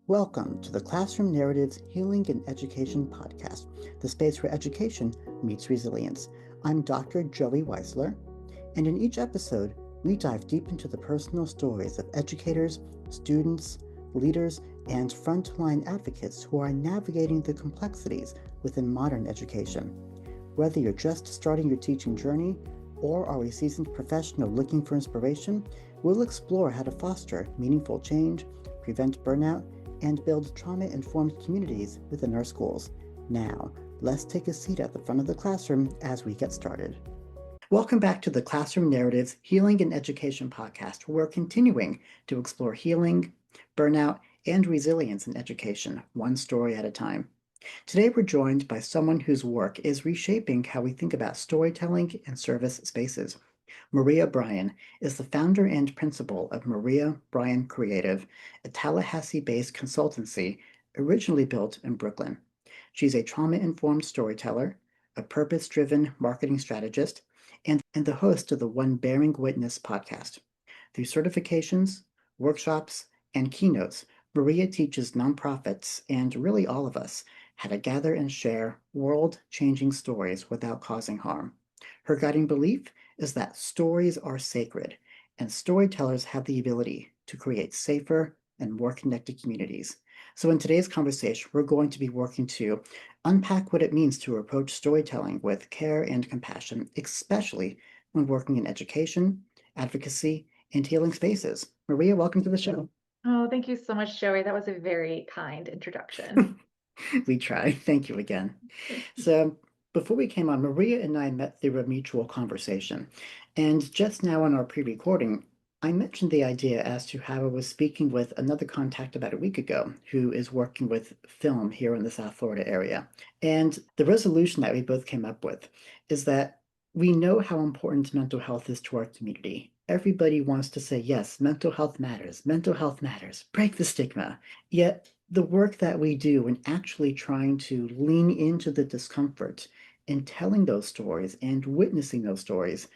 Welcome to the Classroom Narratives Healing and Education podcast, the space where education meets resilience. I'm Dr. Joey Weisler, and in each episode, we dive deep into the personal stories of educators, students, leaders, and frontline advocates who are navigating the complexities within modern education. Whether you're just starting your teaching journey or are a seasoned professional looking for inspiration, we'll explore how to foster meaningful change, prevent burnout, and build trauma-informed communities within our schools. Now, let's take a seat at the front of the classroom as we get started. Welcome back to the Classroom Narratives Healing and Education podcast, where we're continuing to explore healing, burnout, and resilience in education, one story at a time. Today, we're joined by someone whose work is reshaping how we think about storytelling and service spaces. Maria Bryan is the founder and principal of Maria Bryan Creative, a Tallahassee-based consultancy originally built in Brooklyn. She's a trauma-informed storyteller, a purpose-driven marketing strategist, and the host of the One Bearing Witness podcast. Through certifications, workshops, and keynotes, Maria teaches nonprofits and really all of us how to gather and share world-changing stories without causing harm. Her guiding belief is that stories are sacred, and storytellers have the ability to create safer and more connected communities. So in today's conversation, we're going to be working to unpack what it means to approach storytelling with care and compassion, especially when working in education, advocacy, and healing spaces. Maria, welcome to the show. Oh, thank you so much, Joey. That was a very kind introduction. We try. Thank you again. So before we came on, Maria and I met through a mutual conversation. And just now in our pre-recording, I mentioned the idea as to how I was speaking with another contact about a week ago who is working with film here in the South Florida area. And the resolution that we both came up with is that we know how important mental health is to our community. Everybody wants to say, yes, mental health matters, break the stigma. Yet the work that we do in actually trying to lean into the discomfort in telling those stories and witnessing those stories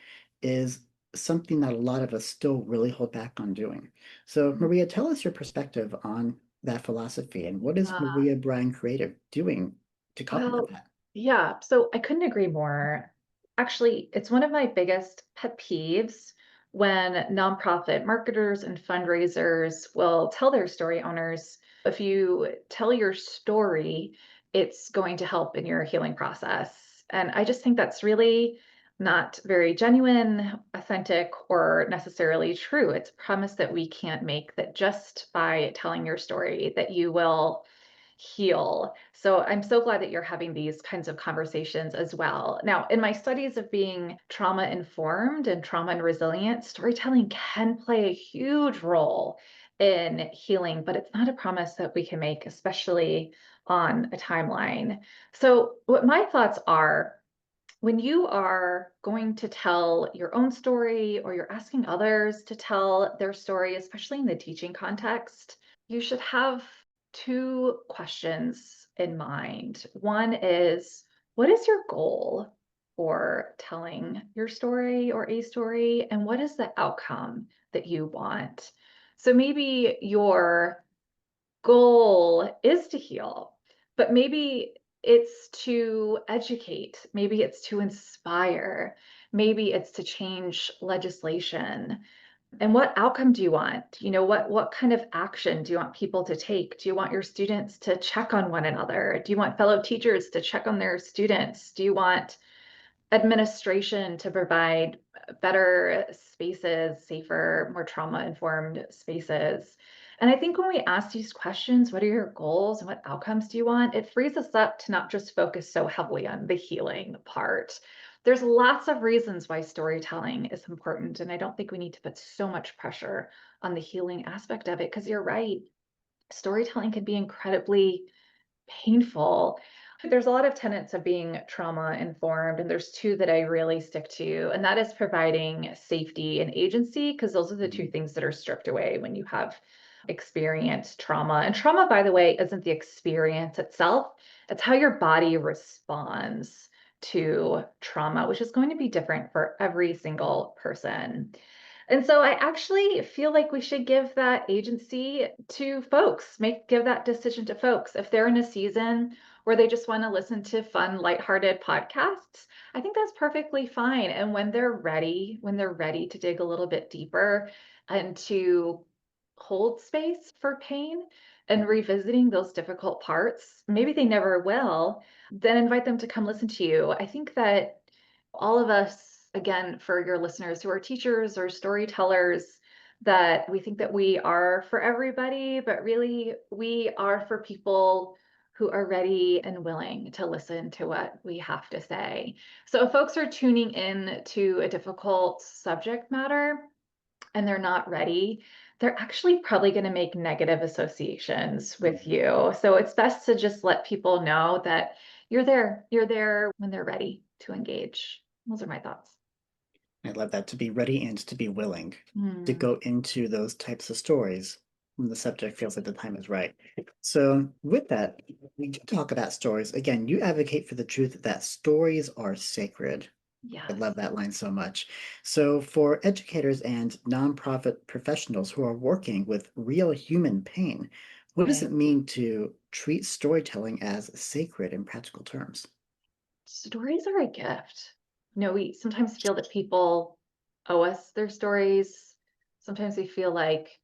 is something that a lot of us still really hold back on doing. So, Maria, tell us your perspective on that philosophy and what is Uh, Maria Bryan Creative doing to complement well, that? yeah, so I couldn't agree more. Actually, it's one of my biggest pet peeves when nonprofit marketers and fundraisers will tell their story owners, if you tell your story, it's going to help in your healing process. And I just think that's really not very genuine, authentic, or necessarily true. It's a promise that we can't make that just by telling your story that you will heal. So I'm so glad that you're having these kinds of conversations as well. Now, in my studies of being trauma informed and trauma and resilient, storytelling can play a huge role in healing, but it's not a promise that we can make, especially on a timeline. So, what my thoughts are, when you are going to tell your own story or you're asking others to tell their story, especially in the teaching context, you should have two questions in mind. One is, what is your goal for telling your story or a story? And what is the outcome that you want? So maybe your goal is to heal, but maybe it's to educate, maybe it's to inspire, maybe it's to change legislation. And what outcome do you want? You know, what kind of action do you want people to take? Do you want your students to check on one another? Do you want fellow teachers to check on their students? Do you want administration to provide better spaces, safer, more trauma-informed spaces? And I think when we ask these questions, what are your goals and what outcomes do you want? It frees us up to not just focus so heavily on the healing part. There's lots of reasons why storytelling is important, and I don't think we need to put so much pressure on the healing aspect of it, because you're right, storytelling can be incredibly painful. There's a lot of tenets of being trauma informed, and there's two that I really stick to, and that is providing safety and agency, because those are the two things that are stripped away when you have experienced trauma. And trauma, by the way, isn't the experience itself, it's how your body responds to trauma, which is going to be different for every single person. And so I actually feel like we should give that agency to folks, give that decision to folks. If they're in a season where they just want to listen to fun, lighthearted podcasts, I think that's perfectly fine. And when they're ready to dig a little bit deeper and to hold space for pain and revisiting those difficult parts, maybe they never will, then invite them to come listen to you. I think that all of us, again, for your listeners who are teachers or storytellers, that we think that we are for everybody, but really we are for people who are ready and willing to listen to what we have to say. So if folks are tuning in to a difficult subject matter and they're not ready, they're actually probably going to make negative associations with you. So it's best to just let people know that you're there when they're ready to engage. Those are my thoughts. I love that, to be ready and to be willing to Mm, go into those types of stories when the subject feels like the time is right. So, with that, we do talk about stories. Again, you advocate for the truth that stories are sacred. I yes. love that line so much. So, for educators and nonprofit professionals who are working with real human pain, what does Right. it mean to treat storytelling as sacred in practical terms? Stories are a gift. We sometimes feel that people owe us their stories. Sometimes we feel like,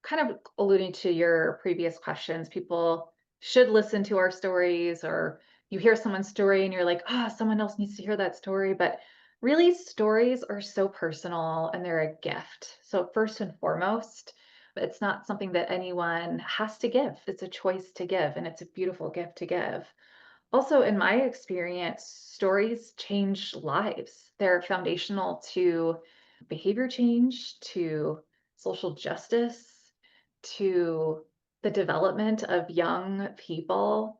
kind of alluding to your previous questions, people should listen to our stories, or you hear someone's story and you're like, ah, someone else needs to hear that story. But really, stories are so personal and they're a gift. So, first and foremost, it's not something that anyone has to give. It's a choice to give, and it's a beautiful gift to give. Also, in my experience, stories change lives. They're foundational to behavior change, to social justice, to the development of young people.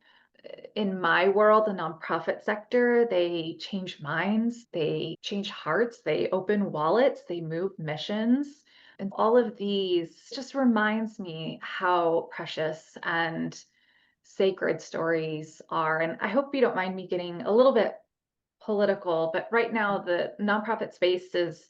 In my world, the nonprofit sector, they change minds, they change hearts, they open wallets, they move missions. And all of these just reminds me how precious and sacred stories are. And I hope you don't mind me getting a little bit political, but right now the nonprofit space is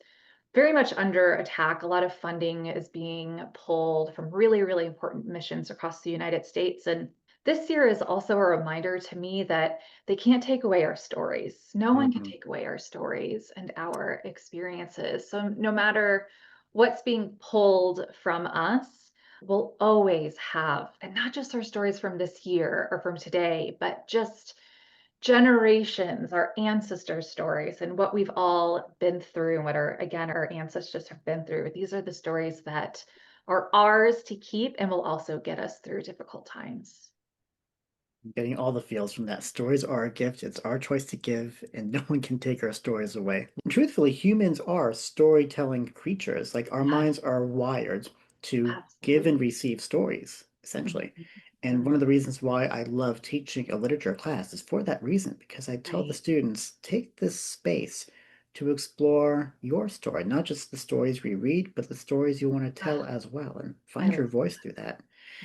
very much under attack. A lot of funding is being pulled from really, really important missions across the United States. And this year is also a reminder to me that they can't take away our stories. No one can Mhm. take away our stories and our experiences. So no matter what's being pulled from us, we'll always have, and not just our stories from this year or from today, but just generations, our ancestors' stories, and what we've all been through, and what our ancestors have been through. These are the stories that are ours to keep and will also get us through difficult times. Getting all the feels from that. Stories are a gift. It's our choice to give, and no one can take our stories away. And truthfully, humans are storytelling creatures. Like, our Yes, minds are wired to give and absolutely. receive stories, essentially. Mhm. And one of the reasons why I love teaching a literature class is for that reason, because I tell the Right. students, take this space to explore your story, not just the stories we read, but the stories you want to tell Ah, as well, and I find love your voice through that.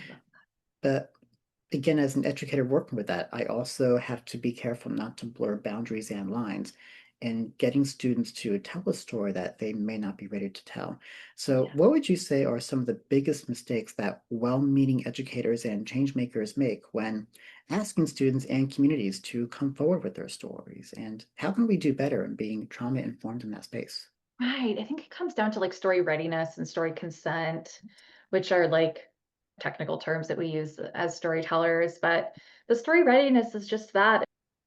that. But again, as an educator working with that, I also have to be careful not to blur boundaries and lines and getting students to tell a story that they may not be ready to tell. So, Yeah. what would you say are some of the biggest mistakes that well meaning educators and change makers make when asking students and communities to come forward with their stories? And how can we do better in being trauma informed in that space? Right. I think it comes down to like story readiness and story consent, which are like technical terms that we use as storytellers. But the story readiness is just that.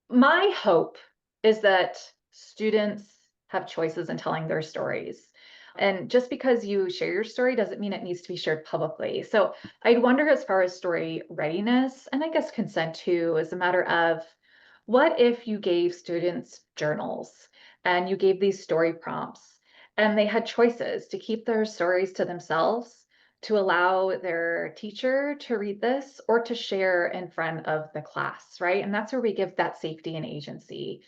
My hope is that students have choices in telling their stories. And just because you share your story doesn't mean it needs to be shared publicly. So I'd wonder, as far as story readiness, and I guess consent too, is a matter of, what if you gave students journals and you gave these story prompts and they had choices to keep their stories to themselves, to allow their teacher to read this, or to share in front of the class, right? And that's where we give that safety and agency.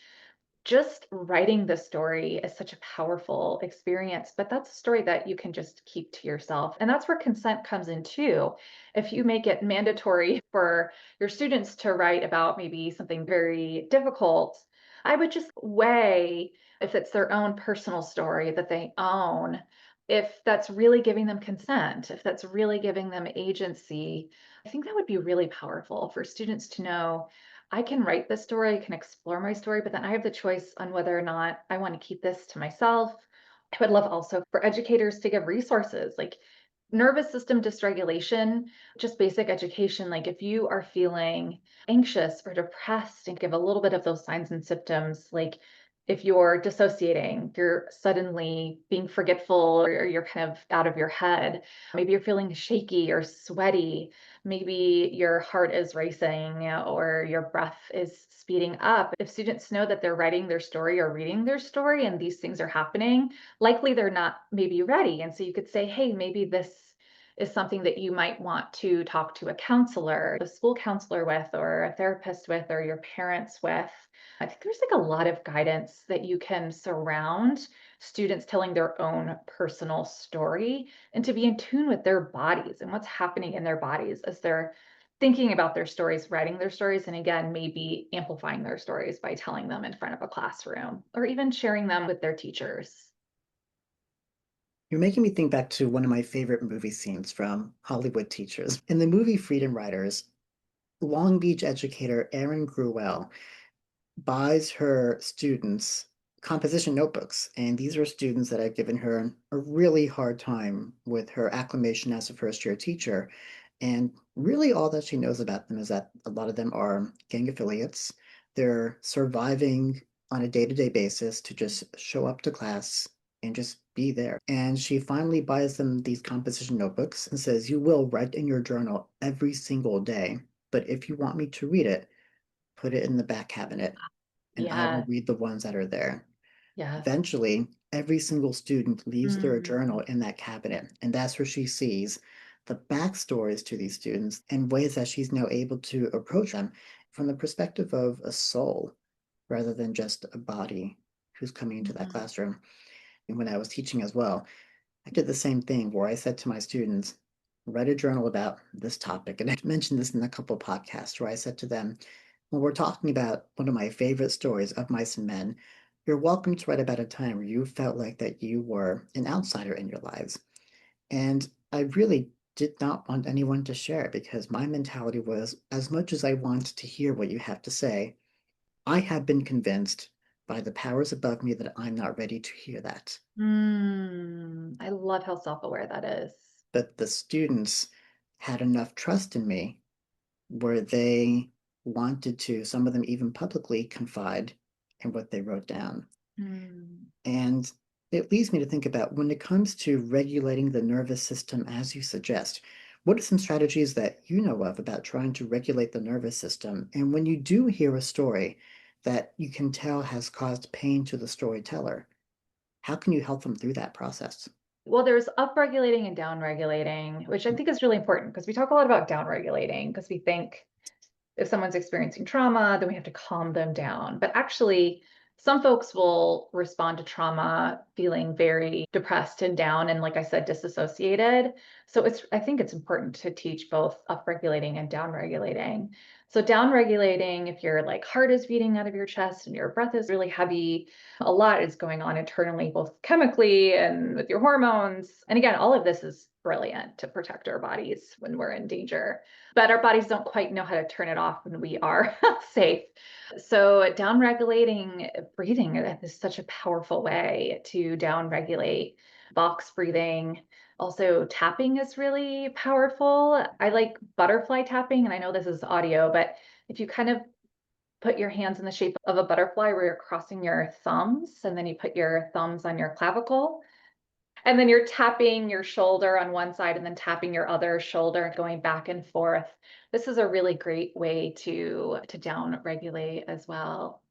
Just writing the story is such a powerful experience, but that's a story that you can just keep to yourself. And that's where consent comes in too. If you make it mandatory for your students to write about maybe something very difficult, I would just weigh if it's their own personal story that they own. if that's really giving them consent, if that's really giving them agency, I think that would be really powerful for students to know I can write this story, I can explore my story, but then I have the choice on whether or not I want to keep this to myself. I would love also for educators to give resources like nervous system dysregulation, just basic education. Like if you are feeling anxious or depressed and give a little bit of those signs and symptoms, like if you're dissociating, you're suddenly being forgetful or you're kind of out of your head, maybe you're feeling shaky or sweaty, maybe your heart is racing or your breath is speeding up. If students know that they're writing their story or reading their story and these things are happening, likely they're not maybe ready. And so you could say, hey, maybe this is something that you might want to talk to a counselor, a school counselor with, or a therapist with, or your parents with. I think there's like a lot of guidance that you can surround students telling their own personal story and to be in tune with their bodies and what's happening in their bodies as they're thinking about their stories, writing their stories, and again, maybe amplifying their stories by telling them in front of a classroom or even sharing them with their teachers. You're making me think back to one of my favorite movie scenes from Hollywood Teachers. In the movie Freedom Writers, Long Beach educator Erin Gruwell buys her students composition notebooks, and these are students that have given her a really hard time with her acclimation as a first-year teacher. And really, all that she knows about them is that a lot of them are gang affiliates. They're surviving on a day-to-day basis to just show up to class and just be there. And she finally buys them these composition notebooks and says, "You will write in your journal every single day, but if you want me to read it, put it in the back cabinet and I will Yes, read the ones that are there." yes. Eventually, every single student leaves their journal Mm, in that cabinet, and that's where she sees the backstories to these students and ways that she's now able to approach them from the perspective of a soul rather than just a body who's coming into that mhm, classroom. And when I was teaching as well, I did the same thing where I said to my students, write a journal about this topic. And I mentioned this in a couple of podcasts where I said to them, when we're talking about one of my favorite stories of mice and men, you're welcome to write about a time where you felt like that you were an outsider in your lives. And I really did not want anyone to share it because my mentality was as much as I want to hear what you have to say, I have been convinced by the powers above me that I'm not ready to hear that. I love how self-aware that is. But the students had enough trust in me where they wanted to, some of them even publicly, confide in what they wrote down. Mm. And it leads me to think about when it comes to regulating the nervous system, as you suggest, what are some strategies that you know of about trying to regulate the nervous system? And when you do hear a story that you can tell has caused pain to the storyteller, how can you help them through that process? Well, there's upregulating and downregulating, which I think is really important because we talk a lot about downregulating because we think if someone's experiencing trauma, then we have to calm them down. But actually, some folks will respond to trauma feeling very depressed and down and like I said, disassociated. So I think it's important to teach both upregulating and downregulating. So downregulating, if your like heart is beating out of your chest and your breath is really heavy, a lot is going on internally, both chemically and with your hormones. And again, all of this is brilliant to protect our bodies when we're in danger, but our bodies don't quite know how to turn it off when we are safe. So down-regulating breathing is such a powerful way to down-regulate. Box breathing. Also, tapping is really powerful. I like butterfly tapping, and I know this is audio, but if you kind of put your hands in the shape of a butterfly where you're crossing your thumbs, and then you put your thumbs on your clavicle, and then you're tapping your shoulder on one side and then tapping your other shoulder, going back and forth. This is a really great way to down regulate as well.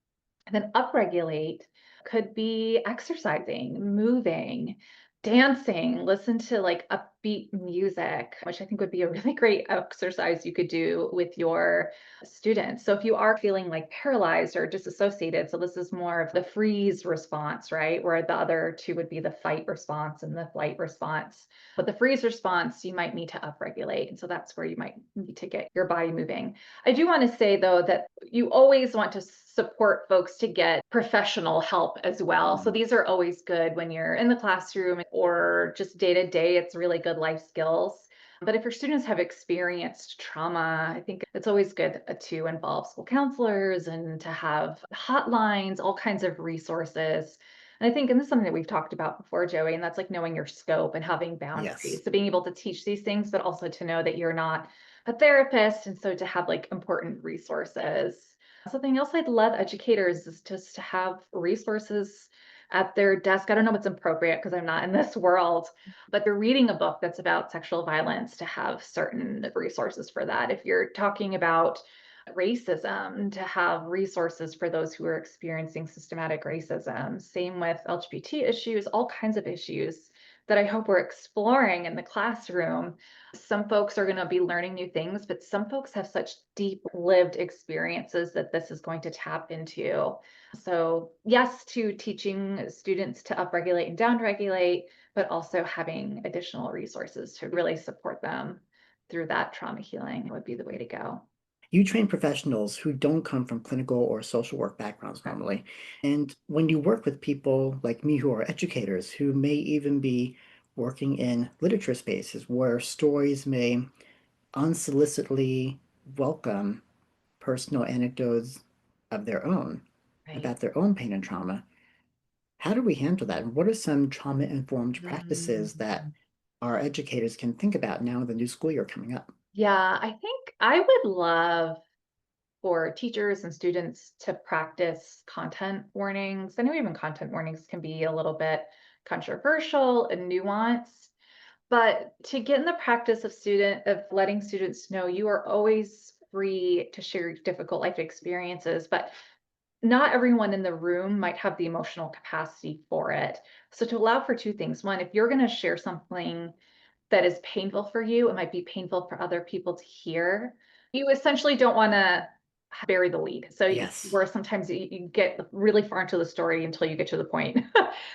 And then upregulate could be exercising, moving, dancing, listen to like upbeat music, which I think would be a really great exercise you could do with your students. So if you are feeling like paralyzed or disassociated, so this is more of the freeze response, right? Where the other two would be the fight response and the flight response. But the freeze response, you might need to upregulate. And so that's where you might need to get your body moving. I do want to say, though, that you always want to support folks to get professional help as well. So these are always good when you're in the classroom or just day to day. It's really good life skills. But if your students have experienced trauma, I think it's always good to involve school counselors and to have hotlines, all kinds of resources. And I think, and this is something that we've talked about before, Joey, and that's like knowing your scope and having boundaries. Yes. So being able to teach these things, but also to know that you're not a therapist. And so to have like important resources. Something else I'd love educators is just to have resources at their desk. I don't know what's appropriate because I'm not in this world, but they're reading a book that's about sexual violence to have certain resources for that. If you're talking about racism, to have resources for those who are experiencing systematic racism. Same with LGBT issues, all kinds of issues that I hope we're exploring in the classroom. Some folks are going to be learning new things, but some folks have such deep lived experiences that this is going to tap into. So, yes, to teaching students to upregulate and downregulate, but also having additional resources to really support them through that trauma healing would be the way to go. You train professionals who don't come from clinical or social work backgrounds normally. And when you work with people like me who are educators, who may even be working in literature spaces where stories may unsolicitedly welcome personal anecdotes of their own Right. about their own pain and trauma, how do we handle that? And what are some trauma-informed practices that Mm. our educators can think about now in the new school year coming up? Yeah, I think I would love for teachers and students to practice content warnings. I know even content warnings can be a little bit controversial and nuanced, but to get in the practice of letting students know you are always free to share difficult life experiences, but not everyone in the room might have the emotional capacity for it. So to allow for two things. One, if you're going to share something that is painful for you, it might be painful for other people to hear. You essentially don't want to bury the lead. So Yes. where sometimes you get really far into the story until you get to the point.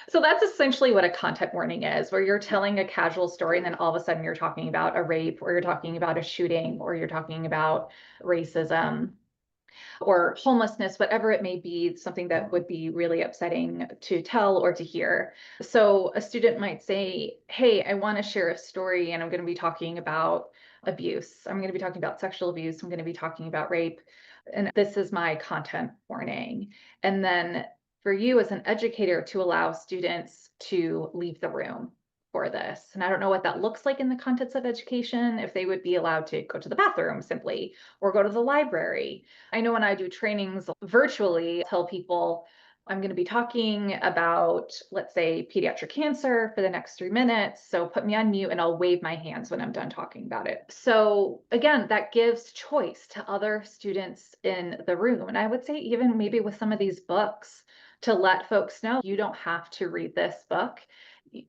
So that's essentially what a content warning is, where you're telling a casual story and then all of a sudden you're talking about a rape or you're talking about a shooting or you're talking about racism or homelessness, whatever it may be, something that would be really upsetting to tell or to hear. So a student might say, hey, I want to share a story and I'm going to be talking about abuse. I'm going to be talking about sexual abuse. I'm going to be talking about rape. And this is my content warning. And then for you as an educator to allow students to leave the room for this. And I don't know what that looks like in the context of education, if they would be allowed to go to the bathroom simply or go to the library. I know when I do trainings virtually, I tell people I'm going to be talking about, let's say, pediatric cancer for the next 3 minutes. So put me on mute and I'll wave my hands when I'm done talking about it. So again, that gives choice to other students in the room. And I would say, even maybe with some of these books, to let folks know you don't have to read this book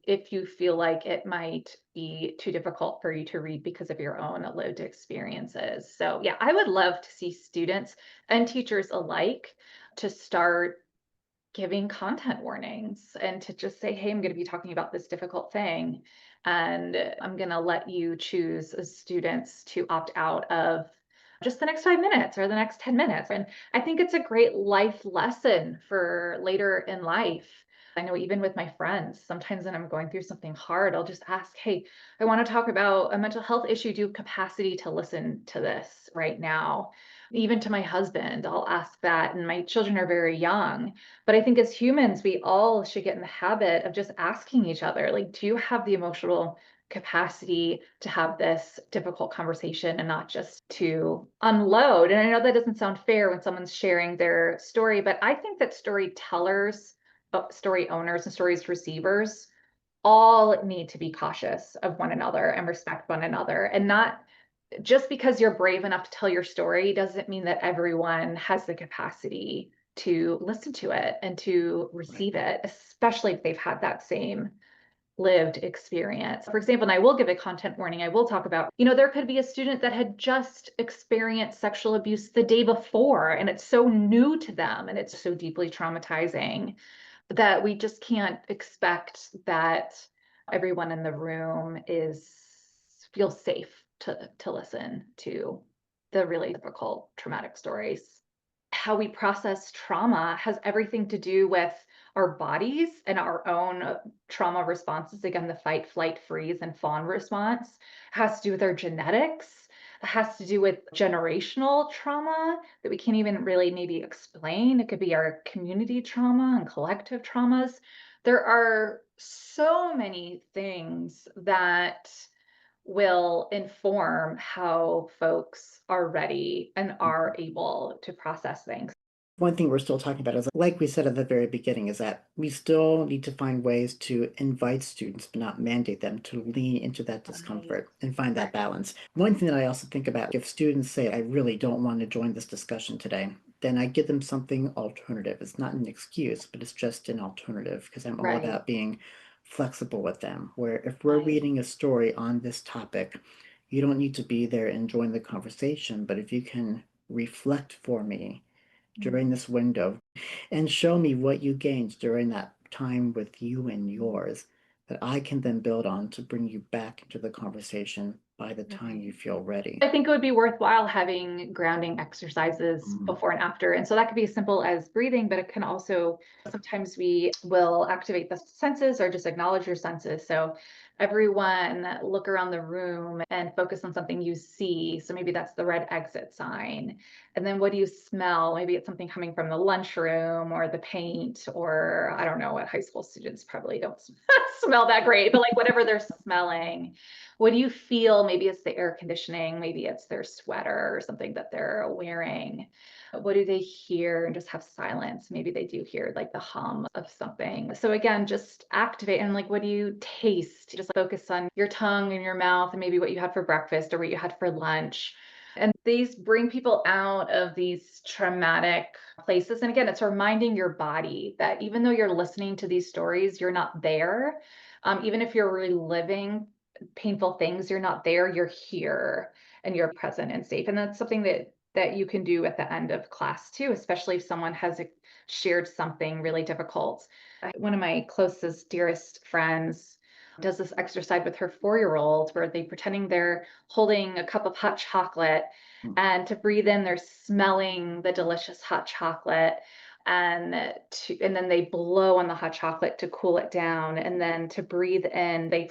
if you feel like it might be too difficult for you to read because of your own lived experiences. So, yeah, I would love to see students and teachers alike to start giving content warnings and to just say, hey, I'm going to be talking about this difficult thing. And I'm going to let you choose as students to opt out of just the next 5 minutes or the next 10 minutes. And I think it's a great life lesson for later in life. I know even with my friends, sometimes when I'm going through something hard, I'll just ask, hey, I want to talk about a mental health issue. Do you have capacity to listen to this right now? Even to my husband, I'll ask that. And my children are very young. But I think as humans, we all should get in the habit of just asking each other, like, do you have the emotional capacity to have this difficult conversation and not just to unload? And I know that doesn't sound fair when someone's sharing their story, but I think that storytellers, story owners, and stories receivers all need to be cautious of one another and respect one another, and not just because you're brave enough to tell your story doesn't mean that everyone has the capacity to listen to it and to Right. receive it, especially if they've had that same lived experience. For example, and I will give a content warning, I will talk about, there could be a student that had just experienced sexual abuse the day before, and it's so new to them and it's so deeply traumatizing that we just can't expect that everyone in the room feels safe to listen to the really difficult traumatic stories. How we process trauma has everything to do with our bodies and our own trauma responses. Again, the fight, flight, freeze, and fawn response has to do with our genetics. It has to do with generational trauma that we can't even really maybe explain. It could be our community trauma and collective traumas. There are so many things that will inform how folks are ready and are able to process things. One thing we're still talking about is, like we said at the very beginning, is that we still need to find ways to invite students, but not mandate them to lean into that discomfort and find that balance. One thing that I also think about, if students say, I really don't want to join this discussion today, then I give them something alternative. It's not an excuse, but it's just an alternative, because I'm all about being flexible with them, where if we're reading a story on this topic, you don't need to be there and join the conversation, but if you can reflect for me during this window and show me what you gained during that time with you and yours, that I can then build on to bring you back into the conversation by the time you feel ready. I think it would be worthwhile having grounding exercises before and after. And so that could be as simple as breathing, but it can also, sometimes we will activate the senses or just acknowledge your senses. So everyone look around the room and focus on something you see. So maybe that's the red exit sign. And then what do you smell? Maybe it's something coming from the lunchroom or the paint, or I don't know what high school students probably don't smell that great, but like whatever they're smelling. What do you feel? Maybe it's the air conditioning, maybe it's their sweater or something that they're wearing. What do they hear? And just have silence. Maybe they do hear like the hum of something. So again, just activate. And like, what do you taste? Just focus on your tongue and your mouth and maybe what you had for breakfast or what you had for lunch. And these bring people out of these traumatic places. And again, it's reminding your body that even though you're listening to these stories, you're not there. Even if you're reliving painful things, you're not there, you're here and you're present and safe. And that's something that you can do at the end of class too, especially if someone has shared something really difficult. One of my closest, dearest friends does this exercise with her 4-year-old where they pretending they're holding a cup of hot chocolate, and to breathe in, they're smelling the delicious hot chocolate, and then they blow on the hot chocolate to cool it down, and then to breathe in, they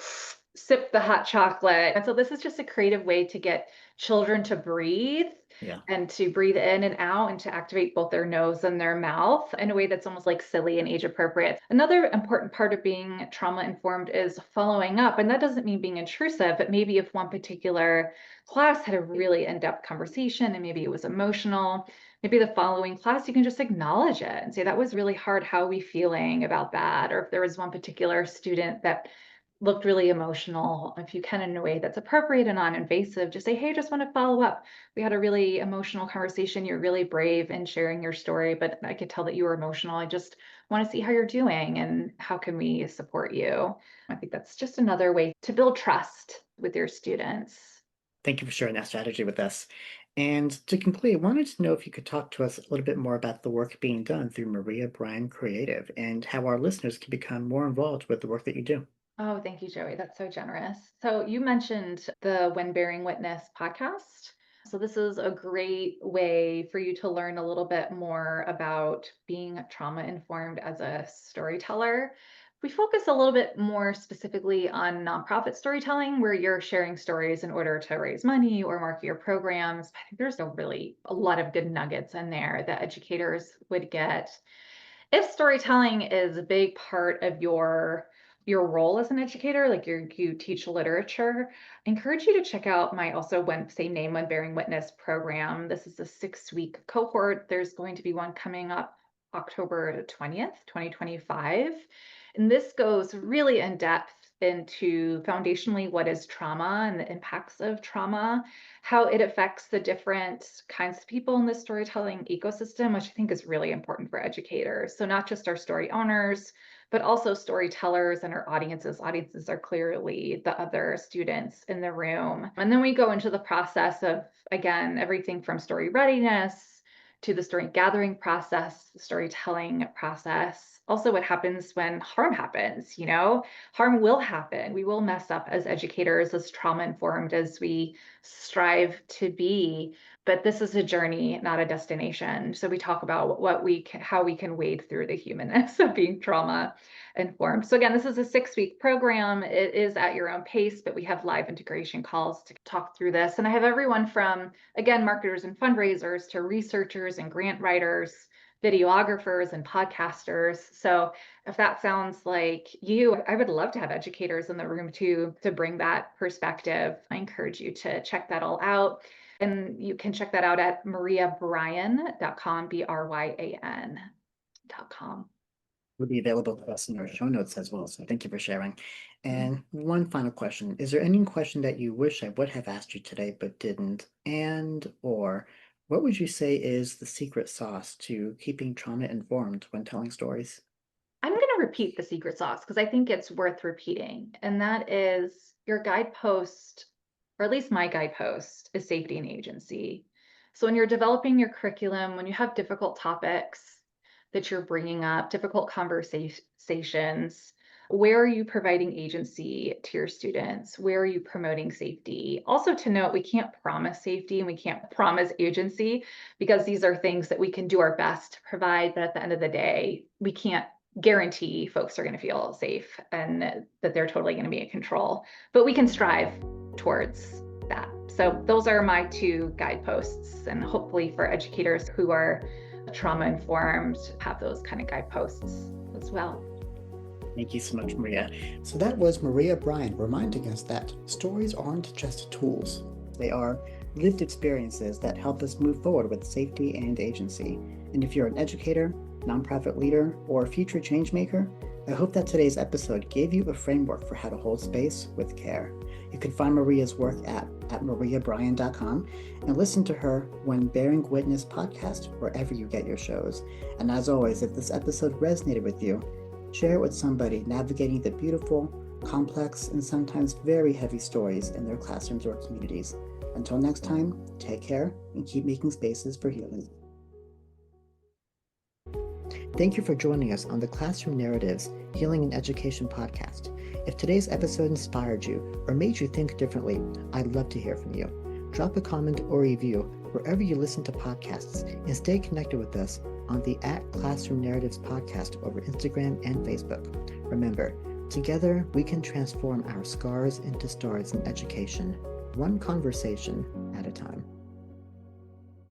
sip the hot chocolate. And so this is just a creative way to get children to breathe. Yeah. And to breathe in and out and to activate both their nose and their mouth in a way that's almost like silly and age appropriate. Another important part of being trauma informed is following up. And that doesn't mean being intrusive, but maybe if one particular class had a really in-depth conversation and maybe it was emotional, maybe the following class, you can just acknowledge it and say, that was really hard. How are we feeling about that? Or if there was one particular student that looked really emotional, if you can, in a way that's appropriate and non-invasive, just say, hey, just want to follow up. We had a really emotional conversation. You're really brave in sharing your story, but I could tell that you were emotional. I just want to see how you're doing and how can we support you? I think that's just another way to build trust with your students. Thank you for sharing that strategy with us. And to conclude, I wanted to know if you could talk to us a little bit more about the work being done through Maria Bryan Creative and how our listeners can become more involved with the work that you do. Oh, thank you, Joey. That's so generous. So you mentioned the When Bearing Witness podcast. So this is a great way for you to learn a little bit more about being trauma informed as a storyteller. We focus a little bit more specifically on nonprofit storytelling, where you're sharing stories in order to raise money or market your programs. I think there's a lot of good nuggets in there that educators would get. If storytelling is a big part of your role as an educator, like you teach literature, I encourage you to check out my also same name, When Bearing Witness program. This is a 6-week cohort. There's going to be one coming up October 20th, 2025. And this goes really in depth into foundationally what is trauma and the impacts of trauma, how it affects the different kinds of people in the storytelling ecosystem, which I think is really important for educators. So not just our story owners, but also storytellers and our audiences. Audiences are clearly the other students in the room. And then we go into the process of, again, everything from story readiness to the story gathering process, the storytelling process. Also, what happens when harm happens, harm will happen. We will mess up as educators, as trauma informed as we strive to be. But this is a journey, not a destination. So we talk about how we can wade through the humanness of being trauma informed. So again, this is a 6-week program. It is at your own pace, but we have live integration calls to talk through this. And I have everyone from, again, marketers and fundraisers to researchers and grant writers, videographers and podcasters. So if that sounds like you, I would love to have educators in the room too, to bring that perspective. I encourage you to check that all out. And you can check that out at mariabryan.com, BRYAN.com. Will be available to us in our show notes as well. So thank you for sharing. And one final question. Is there any question that you wish I would have asked you today but didn't? Or what would you say is the secret sauce to keeping trauma informed when telling stories? I'm going to repeat the secret sauce because I think it's worth repeating. And that is your guidepost, or at least my guidepost, is safety and agency. So when you're developing your curriculum, when you have difficult topics that you're bringing up, difficult conversations, where are you providing agency to your students? Where are you promoting safety? Also to note, we can't promise safety and we can't promise agency because these are things that we can do our best to provide, but at the end of the day, we can't guarantee folks are going to feel safe and that they're totally going to be in control, but we can strive towards that. So those are my 2 guideposts, and hopefully for educators who are trauma informed, have those kind of guideposts as well. Thank you so much, Maria. So that was Maria Bryan reminding us that stories aren't just tools. They are lived experiences that help us move forward with safety and agency. And if you're an educator, nonprofit leader, or future change maker, I hope that today's episode gave you a framework for how to hold space with care. You can find Maria's work at mariabryan.com and listen to her when Bearing Witness podcast wherever you get your shows. And as always, if this episode resonated with you, share it with somebody navigating the beautiful, complex, and sometimes very heavy stories in their classrooms or communities. Until next time, take care and keep making spaces for healing. Thank you for joining us on the Classroom Narratives Healing and Education podcast. If today's episode inspired you or made you think differently, I'd love to hear from you. Drop a comment or review wherever you listen to podcasts and stay connected with us on the @Classroom Narratives podcast over Instagram and Facebook. Remember, together we can transform our scars into stars in education, one conversation at a time.